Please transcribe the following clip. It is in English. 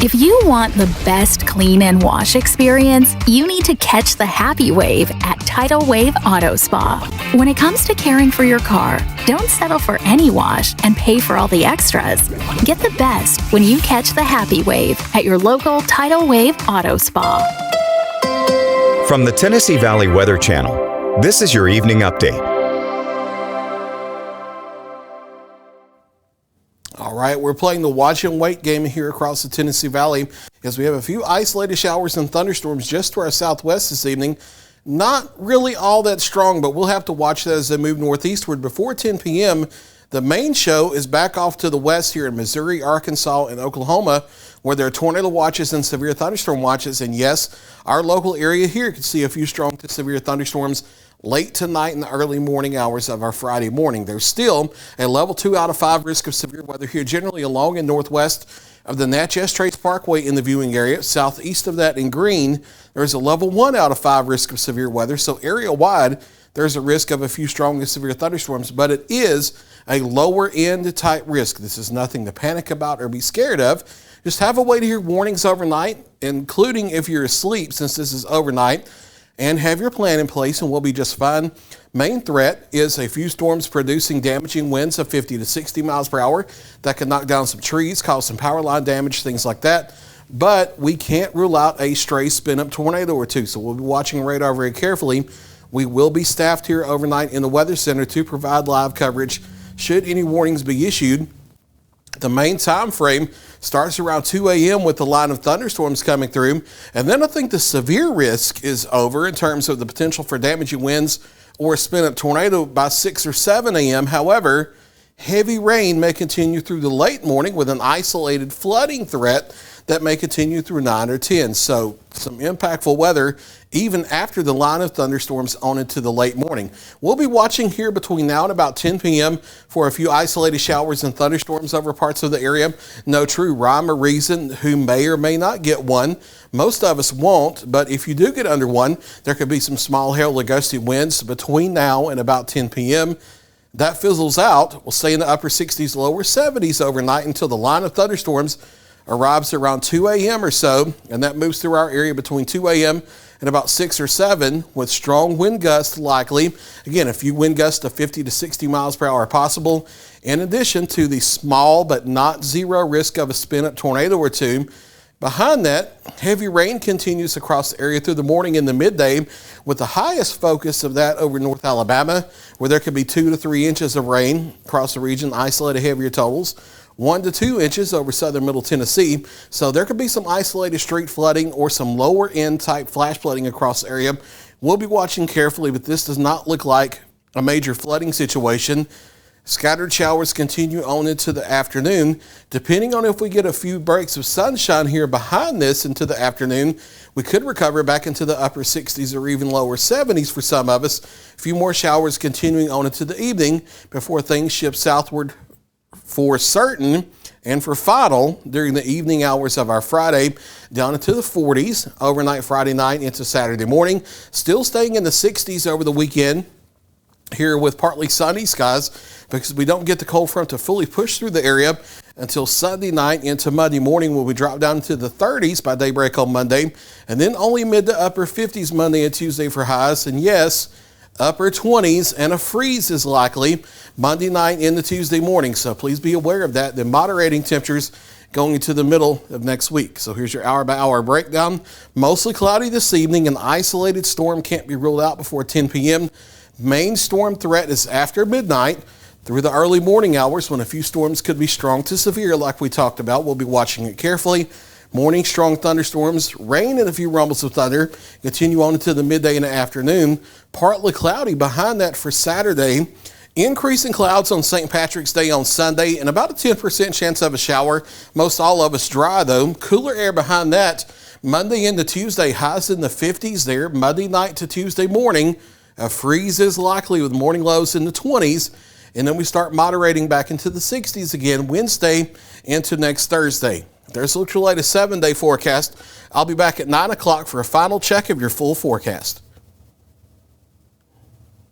If you want the best clean and wash experience, you need to catch the happy wave at Tidal Wave Auto Spa. When it comes to caring for your car, don't settle for any wash and pay for all the extras. Get the best when you catch the happy wave at your local Tidal Wave Auto Spa. From the Tennessee Valley Weather Channel, this is your evening update. All right, we're playing the watch and wait game here across the Tennessee Valley as we have a few isolated showers and thunderstorms just to our southwest this evening. Not really all that strong, but we'll have to watch that as they move northeastward. Before 10 p.m., the main show is back off to the west here in Missouri, Arkansas, and Oklahoma, where there are tornado watches and severe thunderstorm watches. And yes, our local area here could see a few strong to severe thunderstorms late tonight in the early morning hours of our Friday morning. There's still a level 2 out of 5 risk of severe weather here, generally along and northwest of the Natchez Trace Parkway in the viewing area. Southeast of that in green, there's a level 1 out of 5 risk of severe weather. So area-wide, there's a risk of a few strong to severe thunderstorms, but it is a lower end type risk. This is nothing to panic about or be scared of. Just have a way to hear warnings overnight, including if you're asleep, since this is overnight, and have your plan in place and we'll be just fine. Main threat is a few storms producing damaging winds of 50 to 60 miles per hour that can knock down some trees, cause some power line damage, things like that. But we can't rule out a stray spin-up tornado or two, so we'll be watching radar very carefully. We will be staffed here overnight in the Weather Center to provide live coverage should any warnings be issued. The main time frame starts around 2 a.m. with the line of thunderstorms coming through. And then I think the severe risk is over in terms of the potential for damaging winds or a spin-up tornado by 6 or 7 a.m. However, heavy rain may continue through the late morning with an isolated flooding threat that may continue through 9 or 10. So some impactful weather even after the line of thunderstorms on into the late morning. We'll be watching here between now and about 10 p.m. for a few isolated showers and thunderstorms over parts of the area. No true rhyme or reason who may or may not get one. Most of us won't, but if you do get under one, there could be some small hail or gusty winds between now and about 10 p.m. That fizzles out. We'll stay in the upper 60s, lower 70s overnight until the line of thunderstorms arrives around 2 a.m. or so, and that moves through our area between 2 a.m. and about 6 or 7 with strong wind gusts likely. Again, a few wind gusts of 50 to 60 miles per hour possible, in addition to the small but not zero risk of a spin-up tornado or two. Behind that, heavy rain continues across the area through the morning and the midday, with the highest focus of that over North Alabama, where there could be 2 to 3 inches of rain across the region, isolated heavier totals. 1 to 2 inches over southern middle Tennessee. So there could be some isolated street flooding or some lower end type flash flooding across the area. We'll be watching carefully, but this does not look like a major flooding situation. Scattered showers continue on into the afternoon. Depending on if we get a few breaks of sunshine here behind this into the afternoon, we could recover back into the upper 60s or even lower 70s for some of us. A few more showers continuing on into the evening before things shift southward for certain and for final during the evening hours of our Friday down into the 40s overnight Friday night into Saturday morning. Still staying in the 60s over the weekend here with partly sunny skies because we don't get the cold front to fully push through the area until Sunday night into Monday morning, when we drop down to the 30s by daybreak on Monday, and then only mid to upper 50s Monday and Tuesday for highs. And yes, upper 20s and a freeze is likely Monday night into Tuesday morning. So please be aware of that. The moderating temperatures going into the middle of next week. So here's your hour-by-hour breakdown. Mostly cloudy this evening. An isolated storm can't be ruled out before 10 p.m. Main storm threat is after midnight through the early morning hours, when a few storms could be strong to severe like we talked about. We'll be watching it carefully. Morning strong thunderstorms, rain and a few rumbles of thunder continue on into the midday and the afternoon. Partly cloudy behind that for Saturday. Increasing clouds on St. Patrick's Day on Sunday and about a 10% chance of a shower. Most all of us dry though. Cooler air behind that. Monday into Tuesday, highs in the 50s there. Monday night to Tuesday morning, a freeze is likely with morning lows in the 20s. And then we start moderating back into the 60s again Wednesday into next Thursday. There's a look at your latest 7-day forecast. I'll be back at 9 o'clock for a final check of your full forecast.